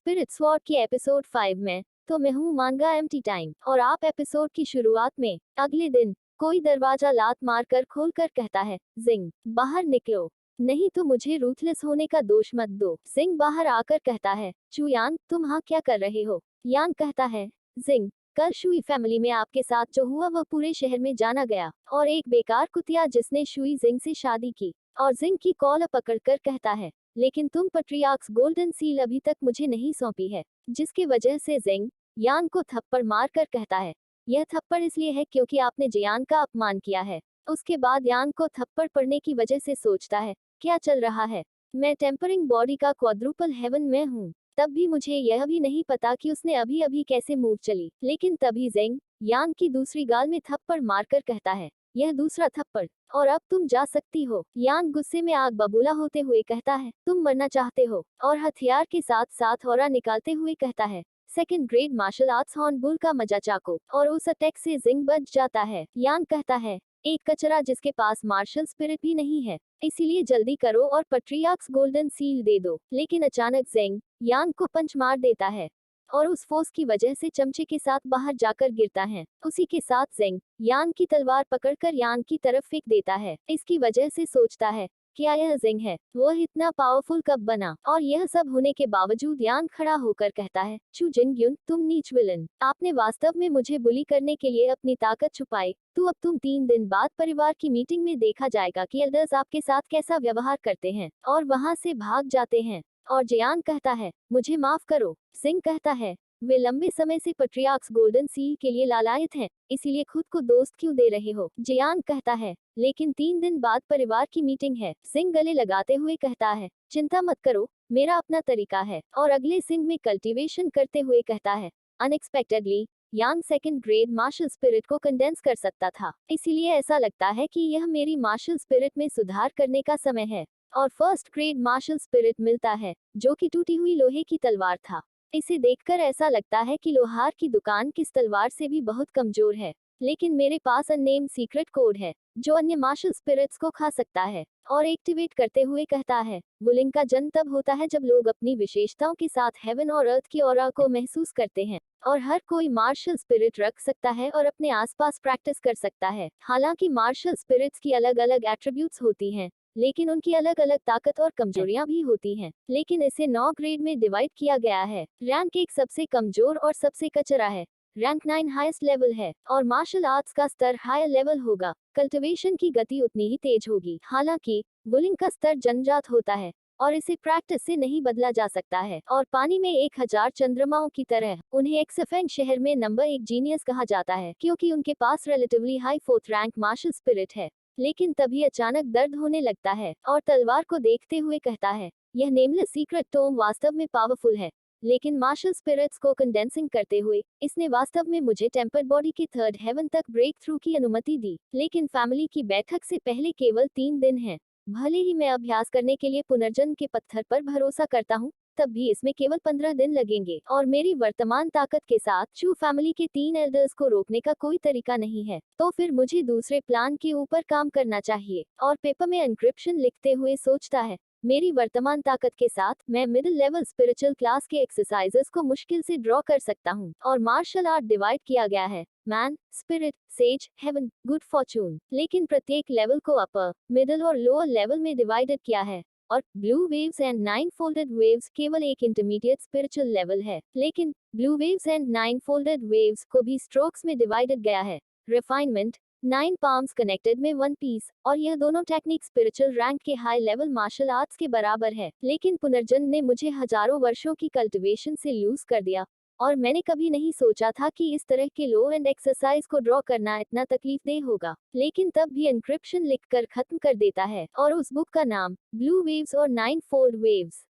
Spirit sword की episode 5 में। तो मैं हूँ मांगा एम्प्टी टाइम और आप एपिसोड की शुरुआत में अगले दिन कोई दरवाजा लात मारकर खोलकर कहता है, जिंग बाहर निकलो, नहीं तो मुझे रूथलेस होने का दोष मत दो। जिंग बाहर आकर कहता है, चू यान तुम हाँ क्या कर रहे हो। यान कहता है, जिंग कल शुई फैमिली में आपके साथ जो हुआ वह पूरे शहर में जाना गया, और एक बेकार कुतिया जिसने शुई जिंग से शादी की। और जिंग की कॉलर पकड़कर कहता है, लेकिन तुम पट्रियार्क्स गोल्डन सील अभी तक मुझे नहीं सौंपी है। जिसकी वजह से जिंग यान को थप्पड़ मार कर कहता है, यह थप्पड़ इसलिए है क्योंकि आपने जियान का अपमान किया है। उसके बाद यान को थप्पड़ पड़ने की वजह से सोचता है, क्या चल रहा है, मैं टेम्परिंग बॉडी का क्वाड्रुपल हेवन में हूँ। तब भी मुझे यह भी नहीं पता कि उसने अभी अभी कैसे मूव चली। लेकिन तभी जिंग यान की दूसरी गाल में थप्पड़ मारकर कहता है, यह दूसरा थप्पड़, और अब तुम जा सकती हो। यान गुस्से में आग बबूला होते हुए कहता है, तुम मरना चाहते हो, और हथियार के साथ साथ हौरा निकालते हुए कहता है, सेकंड ग्रेड मार्शल आर्ट्स हॉर्नबुल का मजा चाको। और उस अटैक से जिंग बच जाता है। यान कहता है, एक कचरा जिसके पास मार्शल स्पिरिट भी नहीं है, इसीलिए जल्दी करो और पट्रियार्क्स गोल्डन सील दे दो। लेकिन अचानक जिंग यान को पंच मार देता है और उस फोर्स की वजह से चमचे के साथ बाहर जाकर गिरता है। उसी के साथ जिंग यान की तलवार पकड़कर यान की तरफ फेंक देता है। इसकी वजह से सोचता है, क्या यह जिंग है, वह इतना पावरफुल कब बना। और यह सब होने के बावजूद यान खड़ा होकर कहता है, चू जिंग युन तुम नीच विलन, आपने वास्तव में मुझे बुली करने के लिए अपनी ताकत छुपाई। तो अब तुम 3 दिन बाद परिवार की मीटिंग में देखा जाएगा कि एल्डर्स आपके साथ कैसा व्यवहार करते हैं। और वहां से भाग जाते हैं। और जियान कहता है, मुझे माफ करो। सिंह कहता है, वे लंबे समय से पट्रियार्क्स गोल्डन सील के लिए लालायित हैं, इसीलिए खुद को दोस्त क्यों दे रहे हो। जियान कहता है, लेकिन 3 दिन बाद परिवार की मीटिंग है। सिंह गले लगाते हुए कहता है, चिंता मत करो, मेरा अपना तरीका है। और अगले सिंह में कल्टीवेशन करते हुए कहता है, अनएक्सपेक्टेडली यान सेकंड ग्रेड मार्शल स्पिरिट को कंडेंस कर सकता था, इसीलिए ऐसा लगता है कि यह मेरी मार्शल स्पिरिट में सुधार करने का समय है। और फर्स्ट ग्रेड मार्शल स्पिरिट मिलता है, जो कि टूटी हुई लोहे की तलवार था। इसे देखकर ऐसा लगता है कि लोहार की दुकान किस तलवार से भी बहुत कमजोर है। लेकिन मेरे पास अननेम्ड सीक्रेट कोड है, जो अन्य मार्शल स्पिरिट्स को खा सकता है। और एक्टिवेट करते हुए कहता है, वुलिंग का जन्म तब होता है जब लोग अपनी विशेषताओं के साथ हेवन और अर्थ की ऑरा को महसूस करते हैं। और हर कोई मार्शल स्पिरिट रख सकता है और अपने आसपास प्रैक्टिस कर सकता है। हालांकि मार्शल स्पिरिट्स की अलग अलग एट्रीब्यूट्स होती हैं, लेकिन उनकी अलग अलग ताकत और कमजोरियां भी होती हैं। लेकिन इसे 9 ग्रेड में डिवाइड किया गया है। रैंक 1 सबसे कमजोर और सबसे कचरा है। रैंक 9 हाईएस्ट लेवल है, और मार्शल आर्ट्स का स्तर हायर लेवल होगा। कल्टिवेशन की गति उतनी ही तेज होगी। हालांकि वुलिंग का स्तर जन्मजात होता है, और इसे प्रैक्टिस से नहीं बदला जा सकता है। और पानी में 1000 चंद्रमाओं की तरह उन्हें एक्सफेंग शहर में नंबर 1 जीनियस कहा जाता है, क्योंकि उनके पास relatively high 4th rank martial spirit है। लेकिन तभी अचानक दर्द होने लगता है, और तलवार को देखते हुए कहता है, यह नेमलेस सीक्रेट टोम वास्तव में पावरफुल है। लेकिन मार्शल स्पिरिट्स को कंडेंसिंग करते हुए इसने वास्तव में मुझे टेम्पर्ड बॉडी के 3rd हेवन तक ब्रेक थ्रू की अनुमति दी। लेकिन फैमिली की बैठक से पहले केवल 3 दिन हैं। भले ही मैं अभ्यास करने के लिए पुनर्जन्म के पत्थर पर भरोसा करता हूँ, तब भी इसमें केवल 15 दिन लगेंगे। और मेरी वर्तमान ताकत के साथ चू फैमिली के 3 एल्डर्स को रोकने का कोई तरीका नहीं है। तो फिर मुझे दूसरे प्लान के ऊपर काम करना चाहिए। और पेपर में एन्क्रिप्शन लिखते हुए सोचता है, मेरी वर्तमान ताकत के साथ मैं मिडिल लेवल स्पिरिचुअल क्लास के एक्सरसाइजेस को मुश्किल से ड्रॉ कर सकता हूँ। और मार्शल आर्ट डिवाइड किया गया है, man, spirit, sage, heaven, good fortune. लेकिन प्रत्येक लेवल को अपर, मिडिल और लोअर लेवल में डिवाइडेड किया है। और blue waves and 9 folded waves केवल एक इंटरमीडिएट स्पिरिचुअल लेवल है। लेकिन blue waves and 9 folded waves को भी स्ट्रोक्स में डिवाइडेड गया है। रिफाइनमेंट, 9 पाम्स कनेक्टेड में 1 पीस। और यह दोनों टेक्निक स्पिरिचुअल रैंक के हाई लेवल मार्शल आर्ट्स के बराबर है। लेकिन पुनर्जन्म ने मुझे हजारों वर्षों की कल्टिवेशन से लूज कर दिया, और मैंने कभी नहीं सोचा था कि इस तरह के लो एंड एक्सरसाइज को ड्रॉ करना इतना तकलीफदेह होगा। लेकिन तब भी एन्क्रिप्शन लिखकर खत्म कर देता है, और उस बुक का नाम ब्लू वेव्स और 9 फोल्ड वेव्स